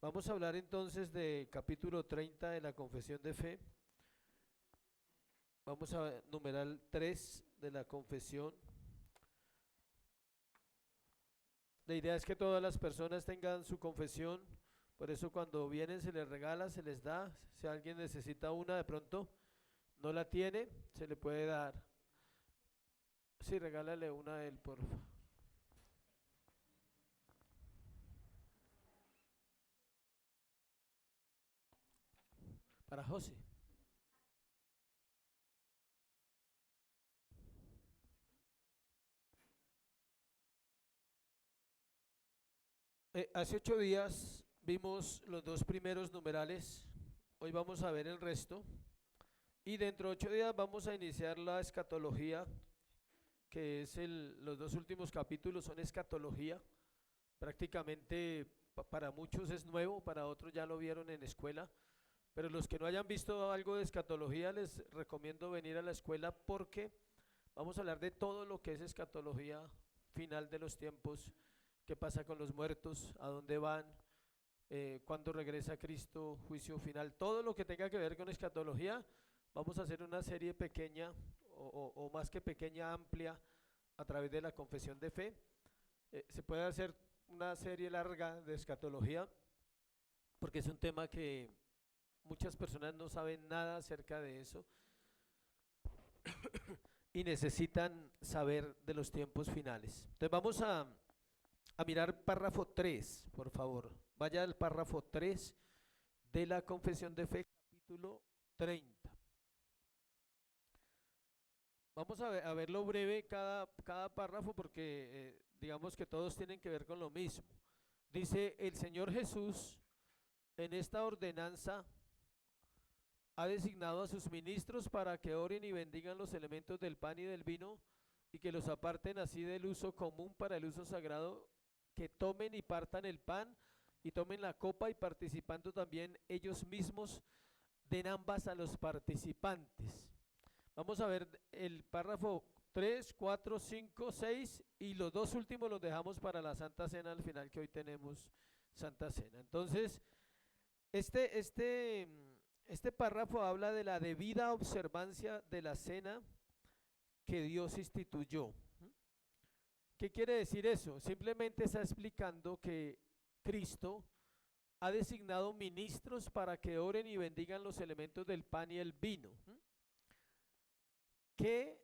Vamos a hablar entonces de capítulo 30 de la Confesión de Fe. Vamos a numeral 3 de la confesión. La idea es que todas las personas tengan su confesión, por eso cuando vienen se les regala, se les da. Si alguien necesita una, de pronto no la tiene, se le puede dar. Sí, regálale una a él, por favor. Para José. Hace 8 días vimos los dos primeros numerales, hoy vamos a ver el resto. Y dentro de 8 días vamos a iniciar la escatología, que es los dos últimos capítulos son escatología. Prácticamente para muchos es nuevo, para otros ya lo vieron en escuela. Pero los que no hayan visto algo de escatología les recomiendo venir a la escuela porque vamos a hablar de todo lo que es escatología, final de los tiempos, qué pasa con los muertos, a dónde van, cuándo regresa Cristo, juicio final, todo lo que tenga que ver con escatología. Vamos a hacer una serie pequeña o más que pequeña, amplia, a través de la confesión de fe. Se puede hacer una serie larga de escatología porque es un tema que muchas personas no saben nada acerca de eso y necesitan saber de los tiempos finales. Entonces vamos a mirar párrafo 3, por favor. Vaya al párrafo 3 de la confesión de fe, capítulo 30. Vamos a verlo breve cada párrafo porque digamos que todos tienen que ver con lo mismo. Dice, el Señor Jesús en esta ordenanza ha designado a sus ministros para que oren y bendigan los elementos del pan y del vino y que los aparten así del uso común para el uso sagrado, que tomen y partan el pan y tomen la copa y participando también ellos mismos den ambas a los participantes. Vamos a ver el párrafo 3, 4, 5, 6 y los dos últimos los dejamos para la Santa Cena al final, que hoy tenemos Santa Cena. Entonces, este párrafo habla de la debida observancia de la cena que Dios instituyó. ¿Qué quiere decir eso? Simplemente está explicando que Cristo ha designado ministros para que oren y bendigan los elementos del pan y el vino, que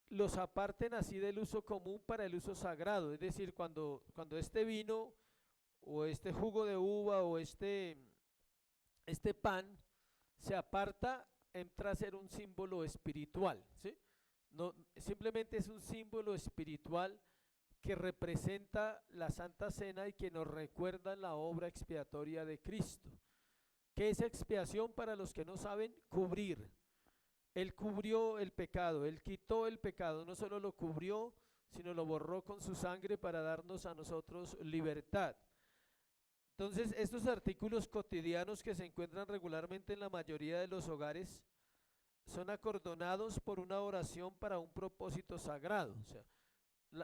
los aparten así del uso común para el uso sagrado. Es decir, cuando este vino o este jugo de uva o este pan se aparta, entra a ser un símbolo espiritual, ¿sí? No, simplemente es un símbolo espiritual que representa la Santa Cena y que nos recuerda la obra expiatoria de Cristo. ¿Qué es expiación? Para los que no saben, cubrir. Él cubrió el pecado, Él quitó el pecado, no solo lo cubrió, sino lo borró con su sangre para darnos a nosotros libertad. Entonces, estos artículos cotidianos que se encuentran regularmente en la mayoría de los hogares son acordonados por una oración para un propósito sagrado. O sea,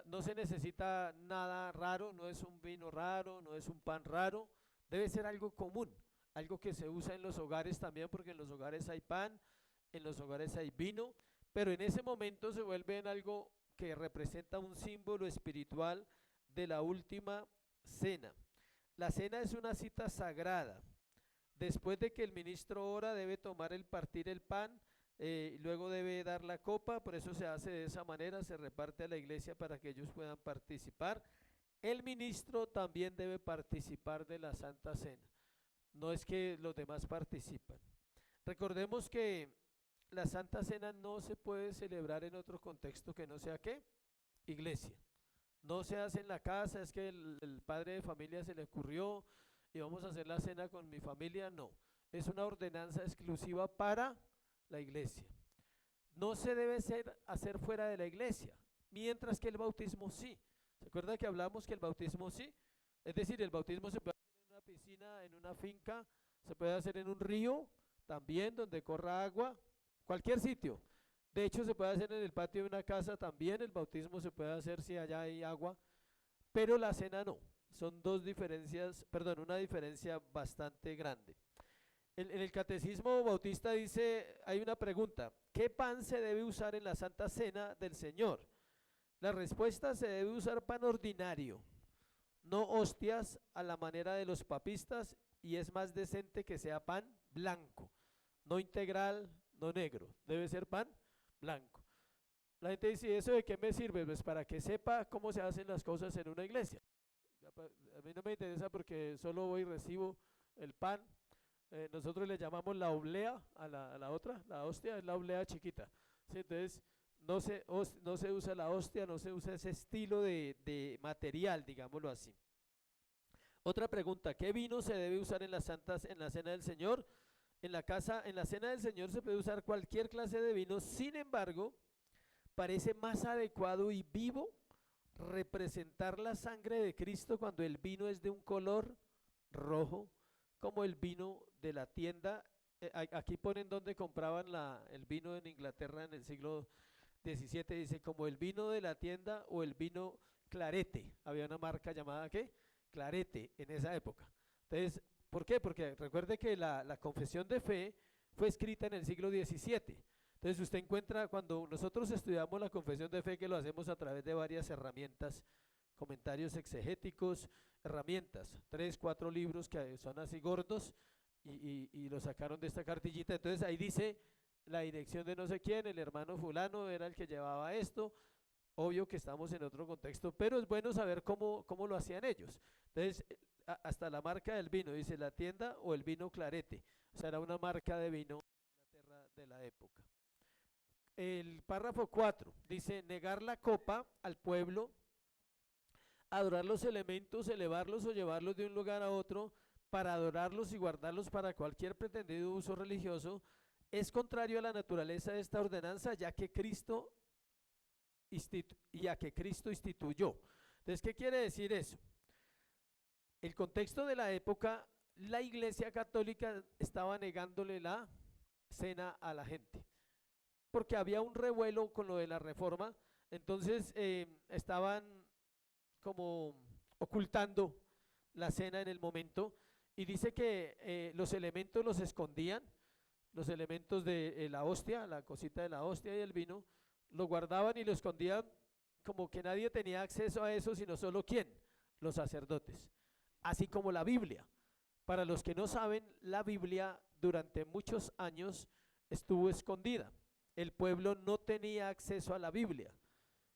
no se necesita nada raro, no es un vino raro, no es un pan raro, debe ser algo común, algo que se usa en los hogares también, porque en los hogares hay pan, en los hogares hay vino, pero en ese momento se vuelve en algo que representa un símbolo espiritual de la última cena. La cena es una cita sagrada. Después de que el ministro ora, debe tomar partir el pan, luego debe dar la copa, por eso se hace de esa manera, se reparte a la iglesia para que ellos puedan participar. El ministro también debe participar de la Santa Cena, no es que los demás participan. Recordemos que la Santa Cena no se puede celebrar en otro contexto que no sea ¿qué? Iglesia. No se hace en la casa, es que el padre de familia se le ocurrió y vamos a hacer la cena con mi familia, no. Es una ordenanza exclusiva para la iglesia. No se debe hacer fuera de la iglesia, mientras que el bautismo sí. ¿Se acuerda que hablamos que el bautismo sí? Es decir, el bautismo se puede hacer en una piscina, en una finca, se puede hacer en un río, también donde corra agua, cualquier sitio. De hecho, se puede hacer en el patio de una casa también, el bautismo se puede hacer si allá hay agua, pero la cena no. Son dos diferencias, perdón, una diferencia bastante grande. En el Catecismo Bautista dice, hay una pregunta, ¿qué pan se debe usar en la Santa Cena del Señor? La respuesta: se debe usar pan ordinario, no hostias a la manera de los papistas, y es más decente que sea pan blanco, no integral, no negro, debe ser pan blanco. La gente dice, ¿eso de qué me sirve? Pues para que sepa cómo se hacen las cosas en una iglesia. A mí no me interesa porque solo voy y recibo el pan. Nosotros le llamamos la oblea a la otra, la hostia es la oblea chiquita. ¿Sí? Entonces, no se usa la hostia, no se usa ese estilo de material, digámoslo así. Otra pregunta, ¿qué vino se debe usar en en la cena del Señor? En la cena del Señor se puede usar cualquier clase de vino, sin embargo, parece más adecuado y vivo representar la sangre de Cristo cuando el vino es de un color rojo, como el vino de la tienda. Aquí ponen donde compraban el vino en Inglaterra en el siglo XVII, dice como el vino de la tienda o el vino Clarete. Había una marca llamada ¿qué? Clarete en esa época. Entonces, ¿por qué? Porque recuerde que la confesión de fe fue escrita en el siglo XVII. Entonces usted encuentra, cuando nosotros estudiamos la confesión de fe, que lo hacemos a través de varias herramientas, comentarios exegéticos, herramientas, 3, 4 libros que son así gordos y lo sacaron de esta cartillita. Entonces ahí dice la dirección de no sé quién, el hermano fulano era el que llevaba esto. Obvio que estamos en otro contexto, pero es bueno saber cómo lo hacían ellos. Entonces, hasta la marca del vino, dice la tienda o el vino Clarete, o sea, era una marca de vino de la época. El párrafo 4 dice, negar la copa al pueblo, adorar los elementos, elevarlos o llevarlos de un lugar a otro para adorarlos y guardarlos para cualquier pretendido uso religioso, es contrario a la naturaleza de esta ordenanza, ya que Cristo instituyó. Entonces, ¿qué quiere decir eso? El contexto de la época, la Iglesia Católica estaba negándole la cena a la gente, porque había un revuelo con lo de la reforma. Entonces estaban como ocultando la cena en el momento, y dice que los elementos los escondían, los elementos de la hostia, la cosita de la hostia y el vino, lo guardaban y lo escondían, como que nadie tenía acceso a eso, sino solo ¿quién? Los sacerdotes. Así como la Biblia. Para los que no saben, la Biblia durante muchos años estuvo escondida. El pueblo no tenía acceso a la Biblia.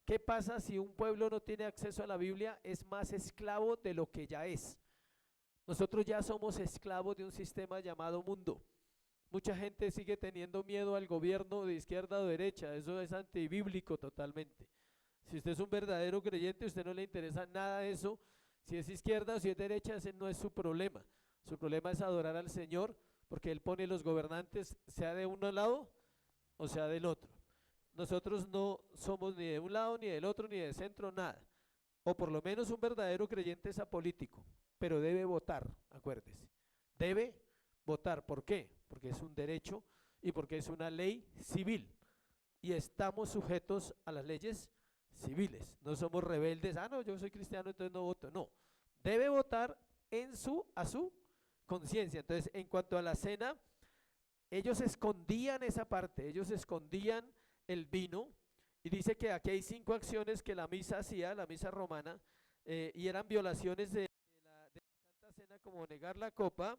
¿Qué pasa si un pueblo no tiene acceso a la Biblia? Es más esclavo de lo que ya es. Nosotros ya somos esclavos de un sistema llamado mundo. Mucha gente sigue teniendo miedo al gobierno de izquierda o derecha. Eso es antibíblico totalmente. Si usted es un verdadero creyente, a usted no le interesa nada de eso. Si es izquierda o si es derecha, ese no es su problema. Su problema es adorar al Señor, porque Él pone los gobernantes, sea de un lado o sea del otro. Nosotros no somos ni de un lado, ni del otro, ni de centro, nada. O por lo menos un verdadero creyente es apolítico, pero debe votar, acuérdese. Debe votar. ¿Por qué? Porque es un derecho y porque es una ley civil. Y estamos sujetos a las leyes civiles. No somos rebeldes. No, yo soy cristiano, entonces no voto. No. Debe votar a su conciencia. Entonces, en cuanto a la cena, ellos escondían esa parte, ellos escondían el vino, y dice que aquí hay 5 acciones que la misa hacía, la misa romana, y eran violaciones de la Santa Cena, como negar la copa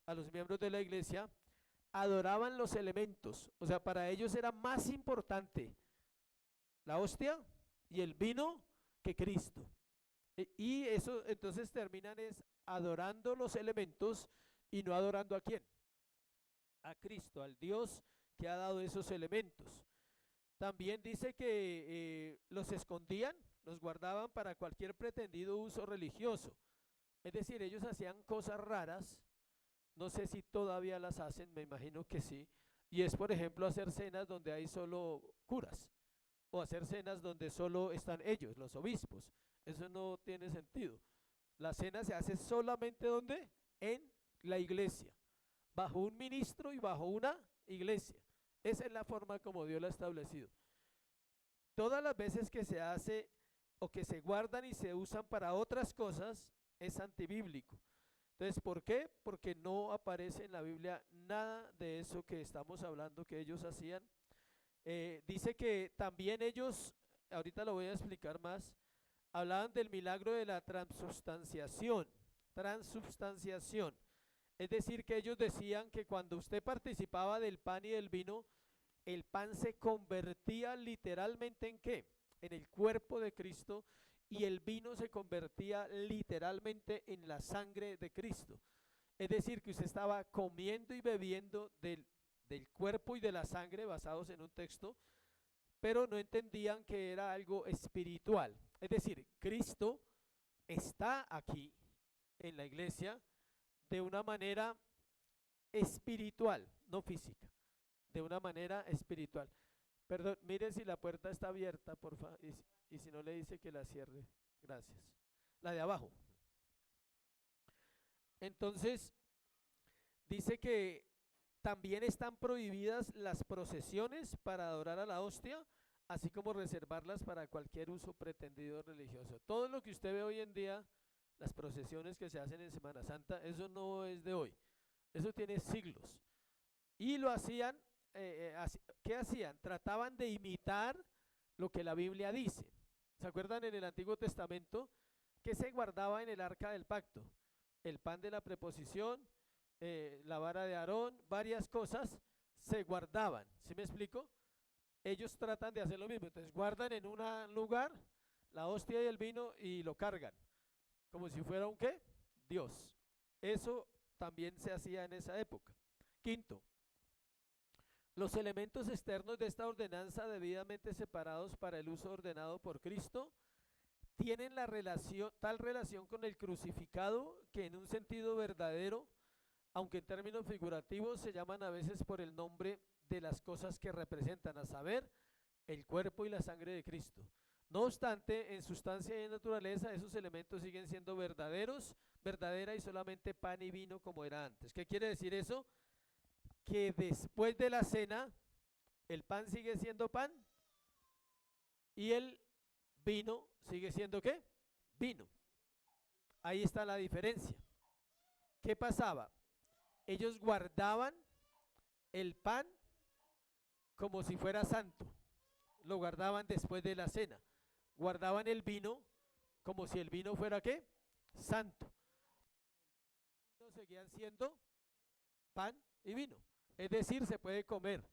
a los miembros de la iglesia. Adoraban los elementos, o sea, para ellos era más importante la hostia y el vino que Cristo. Y eso entonces terminan es adorando los elementos y no adorando a quién, a Cristo, al Dios que ha dado esos elementos. También dice que los escondían, los guardaban para cualquier pretendido uso religioso. Es decir, ellos hacían cosas raras, no sé si todavía las hacen, me imagino que sí, y es por ejemplo hacer cenas donde hay solo curas, o hacer cenas donde solo están ellos, los obispos. Eso no tiene sentido. La cena se hace solamente ¿dónde? En la iglesia, bajo un ministro y bajo una iglesia. Esa es la forma como Dios la ha establecido. Todas las veces que se hace o que se guardan y se usan para otras cosas, es antibíblico. Entonces, ¿por qué? Porque no aparece en la Biblia nada de eso que estamos hablando que ellos hacían. Dice que también ellos, ahorita lo voy a explicar más, hablaban del milagro de la transubstanciación. Transubstanciación. Es decir, que ellos decían que cuando usted participaba del pan y del vino, el pan se convertía literalmente ¿en qué? En el cuerpo de Cristo, y el vino se convertía literalmente en la sangre de Cristo. Es decir, que usted estaba comiendo y bebiendo del cuerpo y de la sangre basados en un texto, pero no entendían que era algo espiritual. Es decir, Cristo está aquí en la iglesia de una manera espiritual, no física, de una manera espiritual. Perdón, mire si la puerta está abierta, por favor, y si no le dice que la cierre. Gracias. La de abajo. Entonces, dice que también están prohibidas las procesiones para adorar a la hostia, así como reservarlas para cualquier uso pretendido religioso. Todo lo que usted ve hoy en día, las procesiones que se hacen en Semana Santa, eso no es de hoy, eso tiene siglos. Y lo hacían, ¿qué hacían? Trataban de imitar lo que la Biblia dice. ¿Se acuerdan en el Antiguo Testamento que se guardaba en el arca del pacto? El pan de la preposición, la vara de Aarón, varias cosas se guardaban. ¿Sí me explico? Ellos tratan de hacer lo mismo. Entonces guardan en un lugar la hostia y el vino y lo cargan, como si fuera un ¿qué? Dios. Eso también se hacía en esa época. Quinto, los elementos externos de esta ordenanza debidamente separados para el uso ordenado por Cristo tienen tal relación con el crucificado que en un sentido verdadero, aunque en términos figurativos, se llaman a veces por el nombre de las cosas que representan, a saber, el cuerpo y la sangre de Cristo. No obstante, en sustancia y en naturaleza, esos elementos siguen siendo verdadera y solamente pan y vino como era antes. ¿Qué quiere decir eso? Que después de la cena, el pan sigue siendo pan y el vino sigue siendo ¿qué? Vino. Ahí está la diferencia. ¿Qué pasaba? Ellos guardaban el pan como si fuera santo. Lo guardaban después de la cena. Guardaban el vino como si el vino fuera ¿qué? Santo. Seguían siendo pan y vino. Es decir, se puede comer.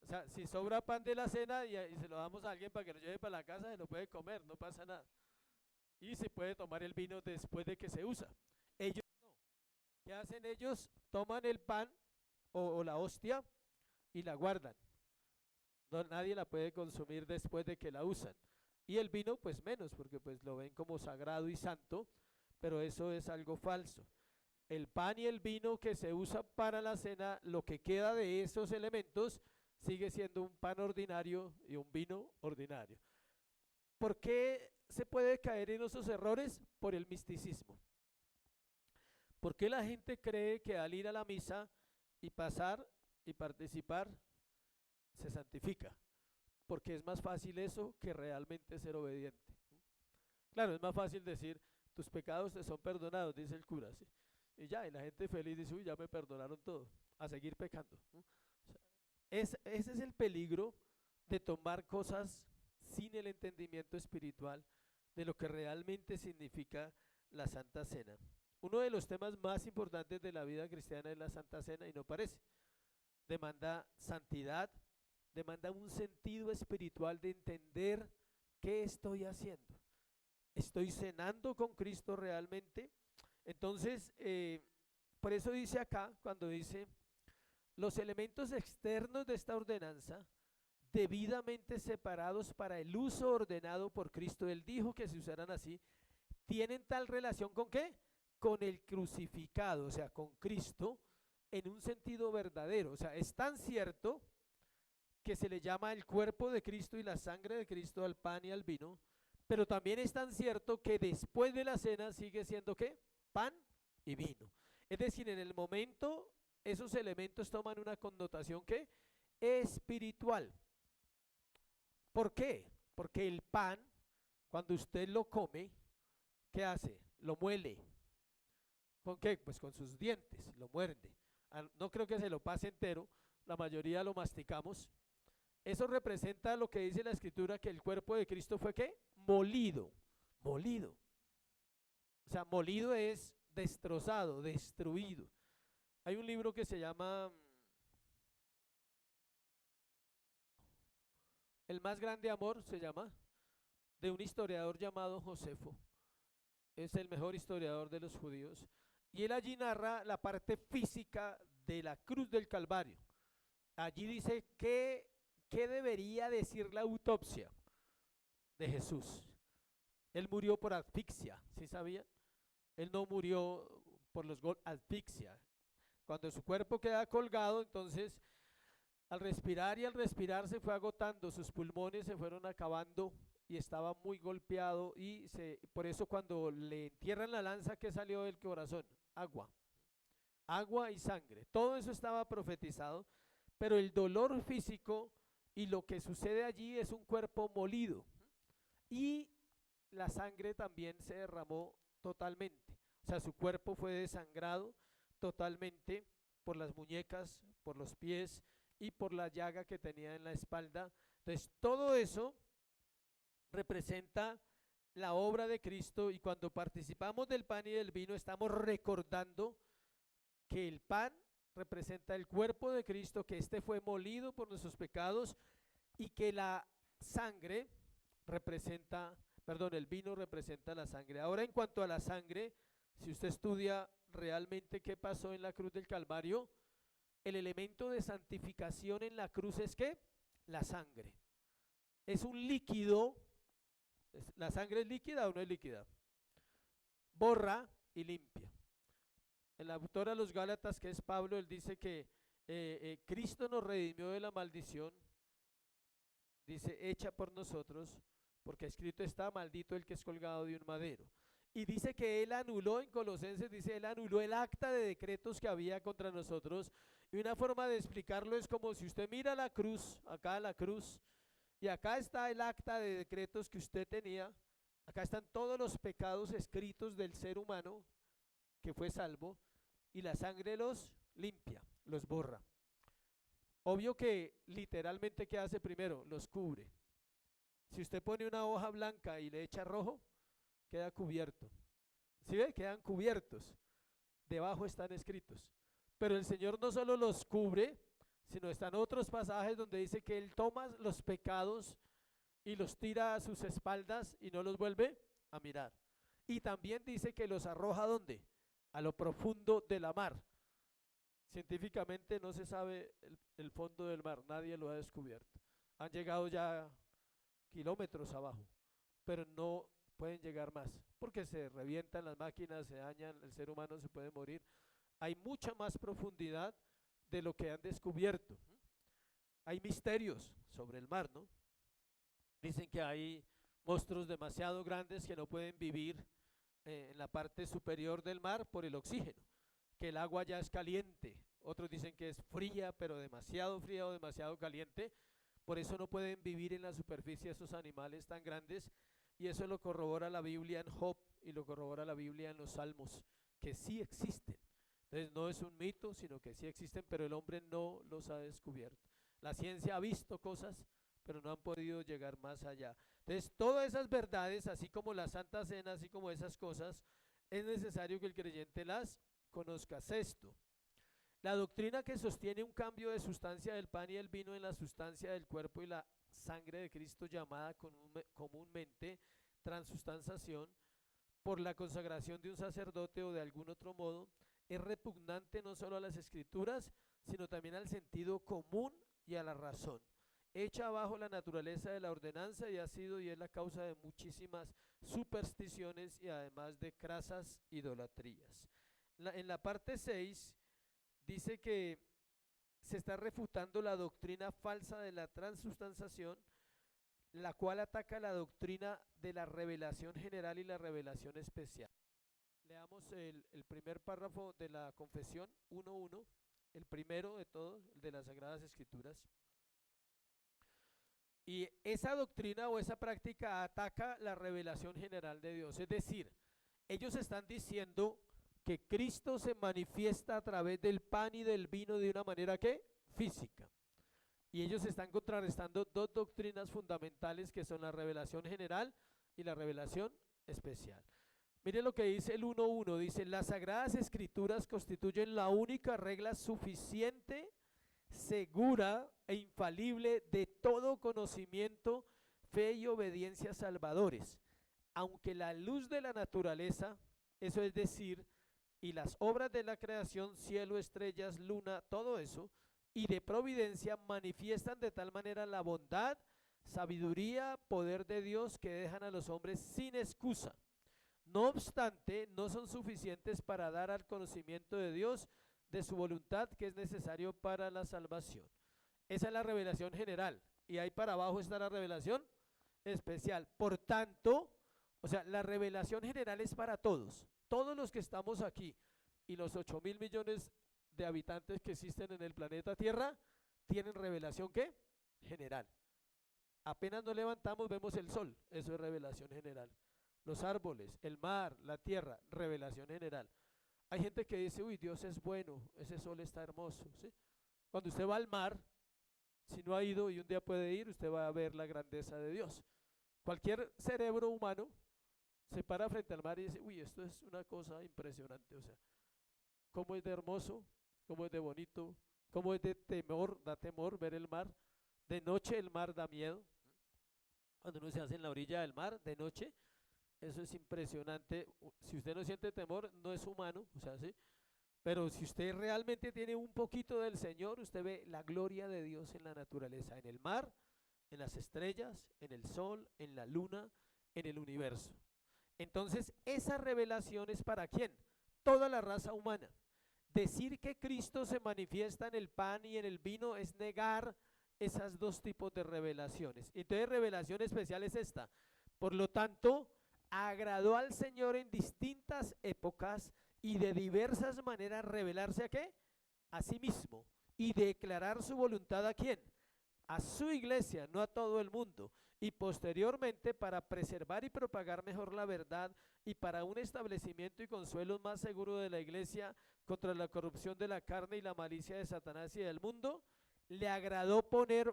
O sea, si sobra pan de la cena y se lo damos a alguien para que lo lleve para la casa, se lo puede comer, no pasa nada. Y se puede tomar el vino después de que se usa. Ellos no. ¿Qué hacen ellos? Toman el pan o la hostia y la guardan. No, nadie la puede consumir después de que la usan. Y el vino pues menos, porque pues lo ven como sagrado y santo, pero eso es algo falso. El pan y el vino que se usa para la cena, lo que queda de esos elementos sigue siendo un pan ordinario y un vino ordinario. ¿Por qué se puede caer en esos errores? Por el misticismo. ¿Por qué la gente cree que al ir a la misa y pasar y participar se santifica? Porque es más fácil eso que realmente ser obediente. Claro, es más fácil decir, tus pecados te son perdonados, dice el cura, ¿sí? Y ya, y la gente feliz dice, uy, ya me perdonaron todo, a seguir pecando. O sea, ese es el peligro de tomar cosas sin el entendimiento espiritual de lo que realmente significa la Santa Cena. Uno de los temas más importantes de la vida cristiana es la Santa Cena y no parece. Demanda santidad, demanda un sentido espiritual de entender qué estoy haciendo. ¿Estoy cenando con Cristo realmente? Entonces, por eso dice acá, cuando dice, los elementos externos de esta ordenanza, debidamente separados para el uso ordenado por Cristo, él dijo que se usaran así, tienen tal relación con ¿qué? Con el crucificado, o sea, con Cristo, en un sentido verdadero. O sea, es tan cierto que se le llama el cuerpo de Cristo y la sangre de Cristo al pan y al vino, pero también es tan cierto que después de la cena sigue siendo ¿qué? Pan y vino. Es decir, en el momento esos elementos toman una connotación ¿qué? Espiritual. ¿Por qué? Porque el pan, cuando usted lo come, ¿qué hace? lo muele. ¿Con qué? Pues con sus dientes, lo muerde. No creo que se lo pase entero, la mayoría lo masticamos. Eso representa lo que dice la Escritura, que el cuerpo de Cristo fue ¿qué? Molido, molido. O sea, molido es destrozado, destruido. Hay un libro que se llama El más grande amor, se llama, de un historiador llamado Josefo. Es el mejor historiador de los judíos. Y él allí narra la parte física de la cruz del Calvario. Allí dice qué debería decir la autopsia de Jesús. Él murió por asfixia, ¿sí sabían? Él no murió por los golpes, asfixia. Cuando su cuerpo queda colgado, entonces al respirar y al respirar se fue agotando, sus pulmones se fueron acabando y estaba muy golpeado por eso cuando le entierran la lanza, ¿qué salió del corazón? Agua, agua y sangre. Todo eso estaba profetizado, pero el dolor físico y lo que sucede allí es un cuerpo molido y la sangre también se derramó totalmente. O sea, su cuerpo fue desangrado totalmente por las muñecas, por los pies y por la llaga que tenía en la espalda. Entonces, todo eso representa la obra de Cristo y cuando participamos del pan y del vino estamos recordando que el pan representa el cuerpo de Cristo, que este fue molido por nuestros pecados y que la sangre representa, perdón, el vino representa la sangre. Ahora en cuanto a la sangre, si usted estudia realmente qué pasó en la cruz del Calvario, el elemento de santificación en la cruz es ¿qué? La sangre. Es un líquido. ¿La sangre es líquida o no es líquida? Borra y limpia. El autor a los Gálatas, que es Pablo, él dice que Cristo nos redimió de la maldición, dice, hecha por nosotros, porque escrito está, maldito el que es colgado de un madero. Y dice que él anuló, en Colosenses dice, él anuló el acta de decretos que había contra nosotros. Y una forma de explicarlo es como si usted mira la cruz, acá la cruz, y acá está el acta de decretos que usted tenía, acá están todos los pecados escritos del ser humano que fue salvo, y la sangre los limpia, los borra. Obvio que literalmente, ¿qué hace primero? Los cubre. Si usted pone una hoja blanca y le echa rojo, queda cubierto. ¿Sí ve? Quedan cubiertos. Debajo están escritos. Pero el Señor no solo los cubre, sino están otros pasajes donde dice que Él toma los pecados y los tira a sus espaldas y no los vuelve a mirar. Y también dice que los arroja ¿dónde? A lo profundo de la mar. Científicamente no se sabe el fondo del mar, nadie lo ha descubierto. Han llegado ya kilómetros abajo, pero no pueden llegar más, porque se revientan las máquinas, se dañan, el ser humano se puede morir. Hay mucha más profundidad de lo que han descubierto. Hay misterios sobre el mar, ¿no? Dicen que hay monstruos demasiado grandes que no pueden vivir en la parte superior del mar por el oxígeno, que el agua ya es caliente. Otros dicen que es fría, pero demasiado fría o demasiado caliente. Por eso no pueden vivir en la superficie esos animales tan grandes. Y eso lo corrobora la Biblia en Job y lo corrobora la Biblia en los Salmos, que sí existen. Entonces no es un mito, sino que sí existen, pero el hombre no los ha descubierto. La ciencia ha visto cosas, pero no han podido llegar más allá. Entonces todas esas verdades, así como la Santa Cena, así como esas cosas, es necesario que el creyente las conozca. Sexto, la doctrina que sostiene un cambio de sustancia del pan y el vino en la sustancia del cuerpo y la sangre de Cristo, llamada comúnmente transustanciación, por la consagración de un sacerdote o de algún otro modo, es repugnante no solo a las escrituras, sino también al sentido común y a la razón. Echa abajo la naturaleza de la ordenanza y ha sido y es la causa de muchísimas supersticiones y además de crasas idolatrías. En la parte 6 dice que se está refutando la doctrina falsa de la transustanciación, la cual ataca la doctrina de la revelación general y la revelación especial. Leamos el primer párrafo de la confesión 1.1, el primero de todos, el de las Sagradas Escrituras. Y esa doctrina o esa práctica ataca la revelación general de Dios, es decir, ellos están diciendo que Cristo se manifiesta a través del pan y del vino de una manera que física. Y ellos están contrarrestando dos doctrinas fundamentales que son la revelación general y la revelación especial. Mire lo que dice el 1.1, dice, las Sagradas Escrituras constituyen la única regla suficiente, segura e infalible de todo conocimiento, fe y obediencia salvadores, aunque la luz de la naturaleza, eso es decir, y las obras de la creación, cielo, estrellas, luna, todo eso, y de providencia manifiestan de tal manera la bondad, sabiduría, poder de Dios que dejan a los hombres sin excusa. No obstante, no son suficientes para dar al conocimiento de Dios de su voluntad que es necesario para la salvación. Esa es la revelación general. Y ahí para abajo está la revelación especial. Por tanto, o sea, la revelación general es para todos. Todos los que estamos aquí y los 8.000 millones de habitantes que existen en el planeta Tierra tienen revelación ¿qué? General. Apenas nos levantamos vemos el sol, eso es revelación general. Los árboles, el mar, la tierra, revelación general. Hay gente que dice, uy, Dios es bueno, ese sol está hermoso, ¿sí? Cuando usted va al mar, si no ha ido y un día puede ir, usted va a ver la grandeza de Dios. Cualquier cerebro humano se para frente al mar y dice, uy, esto es una cosa impresionante, o sea, cómo es de hermoso, cómo es de bonito, cómo es de temor, da temor ver el mar. De noche el mar da miedo. Cuando uno se hace en la orilla del mar, de noche, eso es impresionante. Si usted no siente temor, no es humano, o sea, ¿sí? Pero si usted realmente tiene un poquito del Señor, usted ve la gloria de Dios en la naturaleza, en el mar, en las estrellas, en el sol, en la luna, en el universo. Entonces, esa revelación es para ¿quién? Toda la raza humana. Decir que Cristo se manifiesta en el pan y en el vino es negar esas dos tipos de revelaciones. Entonces, revelación especial es esta. Por lo tanto, agradó al Señor en distintas épocas y de diversas maneras revelarse ¿a qué? A sí mismo y declarar su voluntad ¿a quién? A su iglesia, no a todo el mundo, y posteriormente para preservar y propagar mejor la verdad y para un establecimiento y consuelo más seguro de la iglesia contra la corrupción de la carne y la malicia de Satanás y del mundo, le agradó poner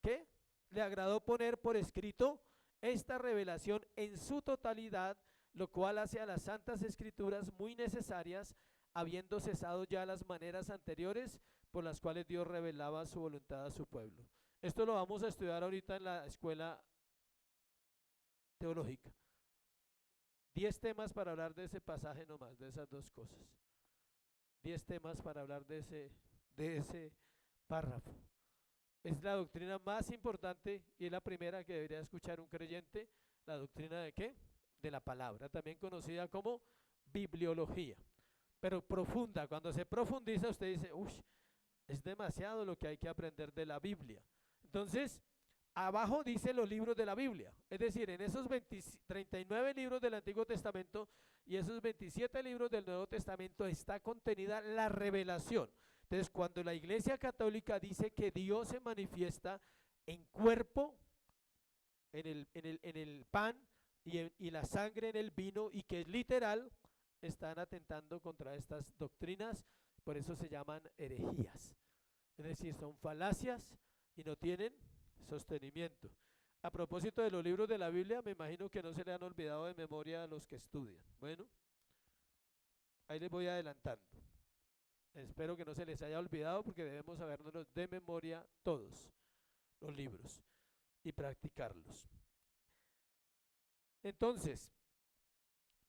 ¿qué? Le agradó poner por escrito esta revelación en su totalidad, lo cual hace a las santas escrituras muy necesarias, habiendo cesado ya las maneras anteriores por las cuales Dios revelaba su voluntad a su pueblo. Esto lo vamos a estudiar ahorita en la escuela teológica. 10 temas para hablar de ese pasaje nomás, de esas dos cosas. 10 temas para hablar de ese párrafo. Es la doctrina más importante y es la primera que debería escuchar un creyente, la doctrina de ¿qué? De la palabra, también conocida como bibliología, pero profunda. Cuando se profundiza usted dice, uff, es demasiado lo que hay que aprender de la Biblia. Entonces, abajo dice los libros de la Biblia, es decir, en esos 39 libros del Antiguo Testamento y esos 27 libros del Nuevo Testamento está contenida la revelación. Entonces, cuando la Iglesia Católica dice que Dios se manifiesta en cuerpo, en el pan y la sangre en el vino, y que es literal, están atentando contra estas doctrinas, por eso se llaman herejías. Es decir, son falacias y no tienen sostenimiento. A propósito de los libros de la Biblia, me imagino que no se le han olvidado de memoria a los que estudian. Bueno, ahí les voy adelantando. Espero que no se les haya olvidado porque debemos sabernos de memoria todos los libros y practicarlos. Entonces,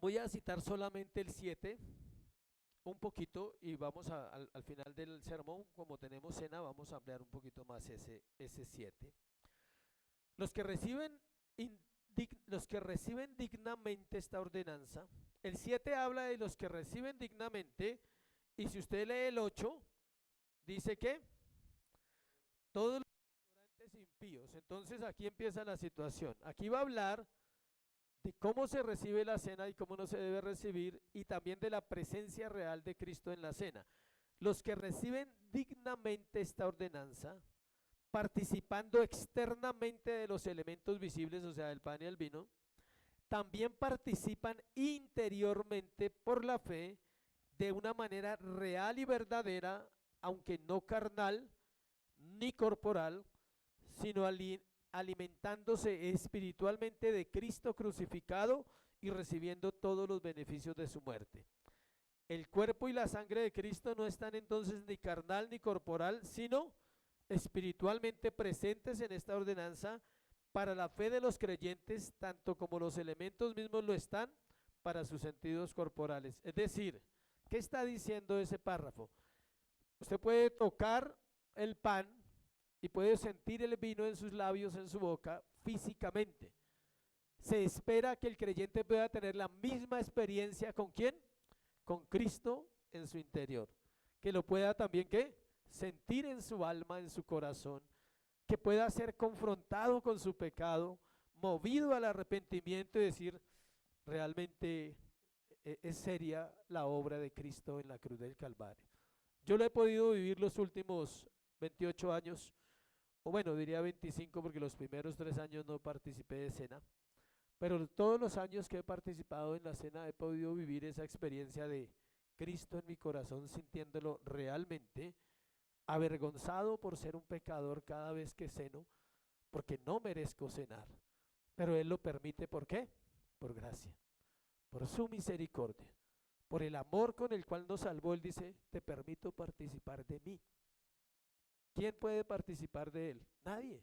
voy a citar solamente el 7, un poquito, y vamos al final del sermón, como tenemos cena, vamos a ampliar un poquito más ese 7. Los que reciben dignamente esta ordenanza, el 7 habla de los que reciben dignamente, y si usted lee el 8, dice que todos los ignorantes impíos. Entonces aquí empieza la situación. Aquí va a hablar de cómo se recibe la cena y cómo no se debe recibir, y también de la presencia real de Cristo en la cena. Los que reciben dignamente esta ordenanza, participando externamente de los elementos visibles, o sea, del pan y el vino, también participan interiormente por la fe de una manera real y verdadera, aunque no carnal ni corporal, sino alimentándose espiritualmente de Cristo crucificado y recibiendo todos los beneficios de su muerte. El cuerpo y la sangre de Cristo no están entonces ni carnal ni corporal, sino espiritualmente presentes en esta ordenanza para la fe de los creyentes, tanto como los elementos mismos lo están para sus sentidos corporales. Es decir, ¿qué está diciendo ese párrafo? Usted puede tocar el pan y puede sentir el vino en sus labios, en su boca, físicamente. Se espera que el creyente pueda tener la misma experiencia ¿con quién? Con Cristo en su interior. Que lo pueda también, ¿qué? Sentir en su alma, en su corazón. Que pueda ser confrontado con su pecado, movido al arrepentimiento y decir, realmente es seria la obra de Cristo en la cruz del Calvario. Yo lo he podido vivir los últimos 28 años, o bueno, diría 25 porque los primeros 3 años no participé de cena, pero todos los años que he participado en la cena he podido vivir esa experiencia de Cristo en mi corazón, sintiéndolo realmente, avergonzado por ser un pecador cada vez que ceno, porque no merezco cenar, pero Él lo permite, ¿por qué? Por gracia, por su misericordia, por el amor con el cual nos salvó. Él dice, te permito participar de mí. ¿Quién puede participar de Él? Nadie,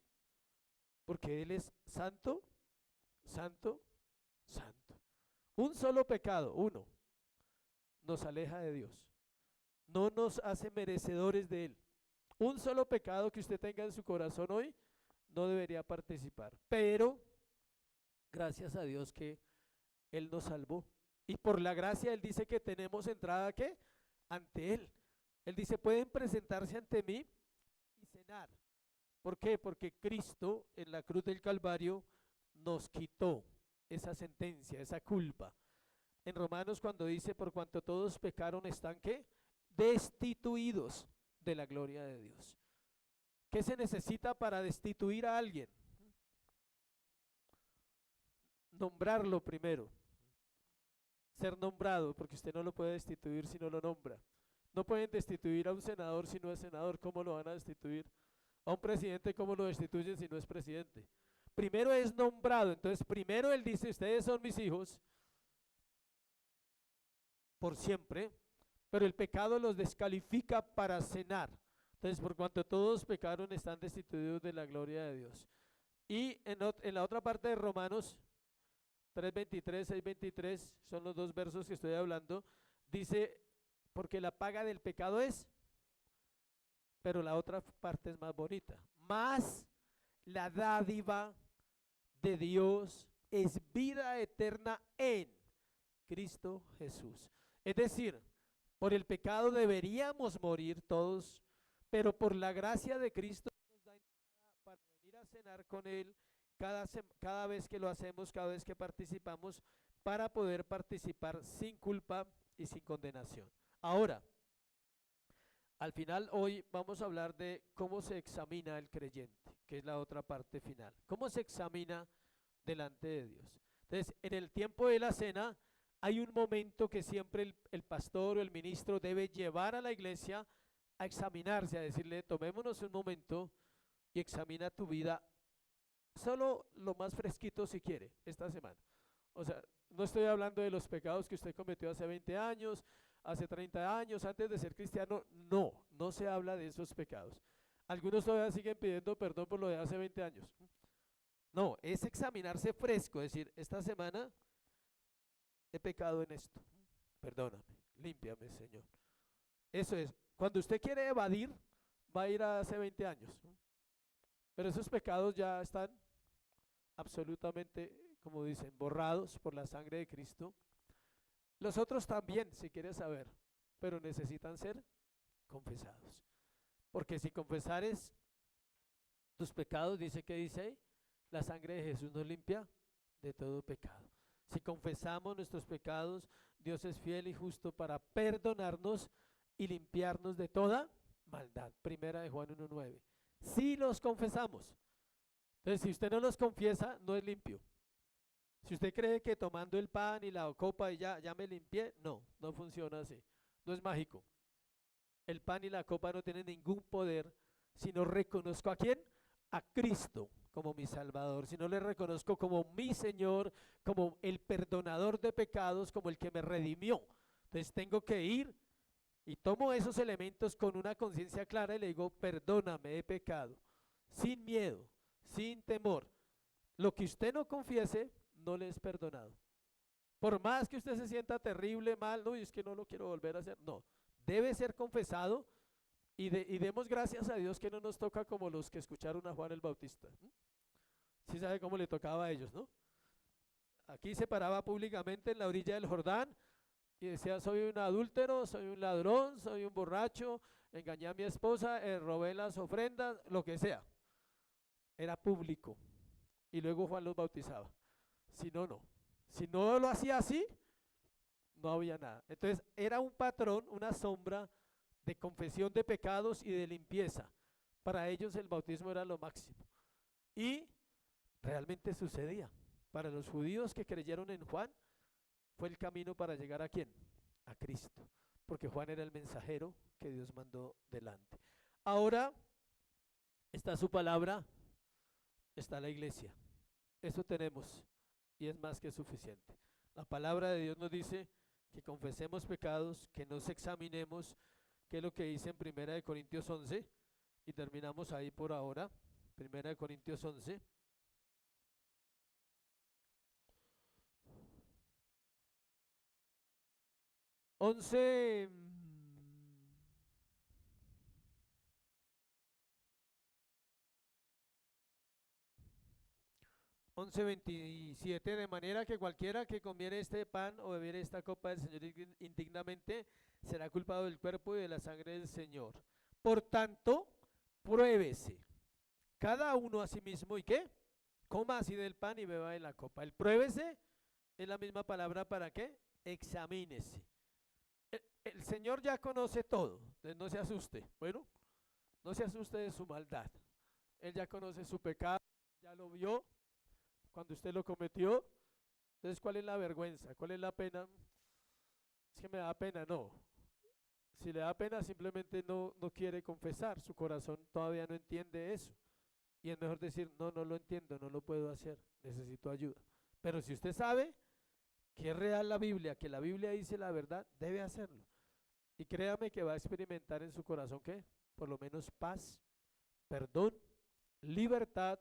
porque Él es santo, santo, santo. Un solo pecado, uno, nos aleja de Dios, no nos hace merecedores de Él. Un solo pecado que usted tenga en su corazón hoy no debería participar, pero gracias a Dios que Él nos salvó. Y por la gracia Él dice que tenemos entrada ¿qué? Ante Él. Él dice, pueden presentarse ante mí y cenar. ¿Por qué? Porque Cristo en la cruz del Calvario nos quitó esa sentencia, esa culpa. En Romanos cuando dice, por cuanto todos pecaron están ¿qué? Destituidos de la gloria de Dios. ¿Qué se necesita para destituir a alguien? Nombrarlo primero. Ser nombrado, porque usted no lo puede destituir si no lo nombra. No pueden destituir a un senador si no es senador. ¿Cómo lo van a destituir? A un presidente, ¿cómo lo destituyen si no es presidente? Primero es nombrado. Entonces, primero Él dice, ustedes son mis hijos por siempre, pero el pecado los descalifica para cenar. Entonces, por cuanto todos pecaron, están destituidos de la gloria de Dios. Y en la otra parte de Romanos 3:23, 6:23, son los dos versos que estoy hablando, dice, porque la paga del pecado es, pero la otra parte es más bonita, más la dádiva de Dios es vida eterna en Cristo Jesús. Es decir, por el pecado deberíamos morir todos, pero por la gracia de Cristo nos da entrada para venir a cenar con Él cada vez que lo hacemos, cada vez que participamos, para poder participar sin culpa y sin condenación. Ahora, al final hoy vamos a hablar de cómo se examina el creyente, que es la otra parte final. ¿Cómo se examina delante de Dios? Entonces, en el tiempo de la cena hay un momento que siempre el pastor o el ministro debe llevar a la iglesia a examinarse, a decirle, tomémonos un momento y examina tu vida, solo lo más fresquito si quiere, esta semana. O sea, no estoy hablando de los pecados que usted cometió hace 20 años, hace 30 años, antes de ser cristiano. No, no se habla de esos pecados. Algunos todavía siguen pidiendo perdón por lo de hace 20 años. No, es examinarse fresco, es decir, esta semana he pecado en esto. Perdóname, límpiame, Señor. Eso es. Cuando usted quiere evadir, va a ir a hace 20 años. Pero esos pecados ya están absolutamente, como dicen, borrados por la sangre de Cristo. Los otros también, si quieres saber, pero necesitan ser confesados. Porque si confesares tus pecados, dice ahí, la sangre de Jesús nos limpia de todo pecado. Si confesamos nuestros pecados, Dios es fiel y justo para perdonarnos y limpiarnos de toda maldad. Primera de Juan 1:9. Si los confesamos. Entonces, si usted no los confiesa, no es limpio. Si usted cree que tomando el pan y la copa y ya me limpié, no, no funciona así. No es mágico. El pan y la copa no tienen ningún poder si no reconozco a quién, a Cristo como mi Salvador, si no le reconozco como mi Señor, como el perdonador de pecados, como el que me redimió. Entonces tengo que ir y tomo esos elementos con una conciencia clara y le digo, perdóname, he pecado, sin miedo, sin temor. Lo que usted no confiese, no le es perdonado. Por más que usted se sienta terrible, mal, no, y es que no lo quiero volver a hacer, no. Debe ser confesado y demos gracias a Dios que no nos toca como los que escucharon a Juan el Bautista. Sí sabe cómo le tocaba a ellos, ¿no? Aquí se paraba públicamente en la orilla del Jordán y decía, soy un adúltero, soy un ladrón, soy un borracho, engañé a mi esposa, robé las ofrendas, lo que sea. Era público. Y luego Juan los bautizaba. Si no, no. Si no lo hacía así, no había nada. Entonces era un patrón, una sombra de confesión de pecados y de limpieza. Para ellos el bautismo era lo máximo. Y realmente sucedía. Para los judíos que creyeron en Juan, fue el camino para llegar a quién, a Cristo. Porque Juan era el mensajero que Dios mandó delante. Ahora está su palabra, está la iglesia. Eso tenemos y es más que suficiente. La palabra de Dios nos dice que confesemos pecados, que nos examinemos, que es lo que dice en 1 Corintios 11, y terminamos ahí por ahora. 1 Corintios 11. 11, 11:27, de manera que cualquiera que comiere este pan o bebiere esta copa del Señor indignamente será culpado del cuerpo y de la sangre del Señor. Por tanto, pruébese cada uno a sí mismo y ¿qué? Coma así del pan y beba de la copa. El pruébese es la misma palabra para ¿qué? Examínese. El Señor ya conoce todo, entonces no se asuste. Bueno, no se asuste de su maldad. Él ya conoce su pecado, ya lo vio cuando usted lo cometió. Entonces, ¿cuál es la vergüenza? ¿Cuál es la pena? Es que me da pena, no. Si le da pena, simplemente no quiere confesar. Su corazón todavía no entiende eso. Y es mejor decir, no, no lo entiendo, no lo puedo hacer, necesito ayuda. Pero si usted sabe que es real la Biblia, que la Biblia dice la verdad, debe hacerlo. Y créame que va a experimentar en su corazón, ¿qué? Por lo menos paz, perdón, libertad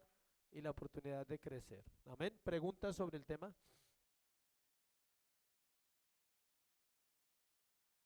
y la oportunidad de crecer. Amén. ¿Preguntas sobre el tema?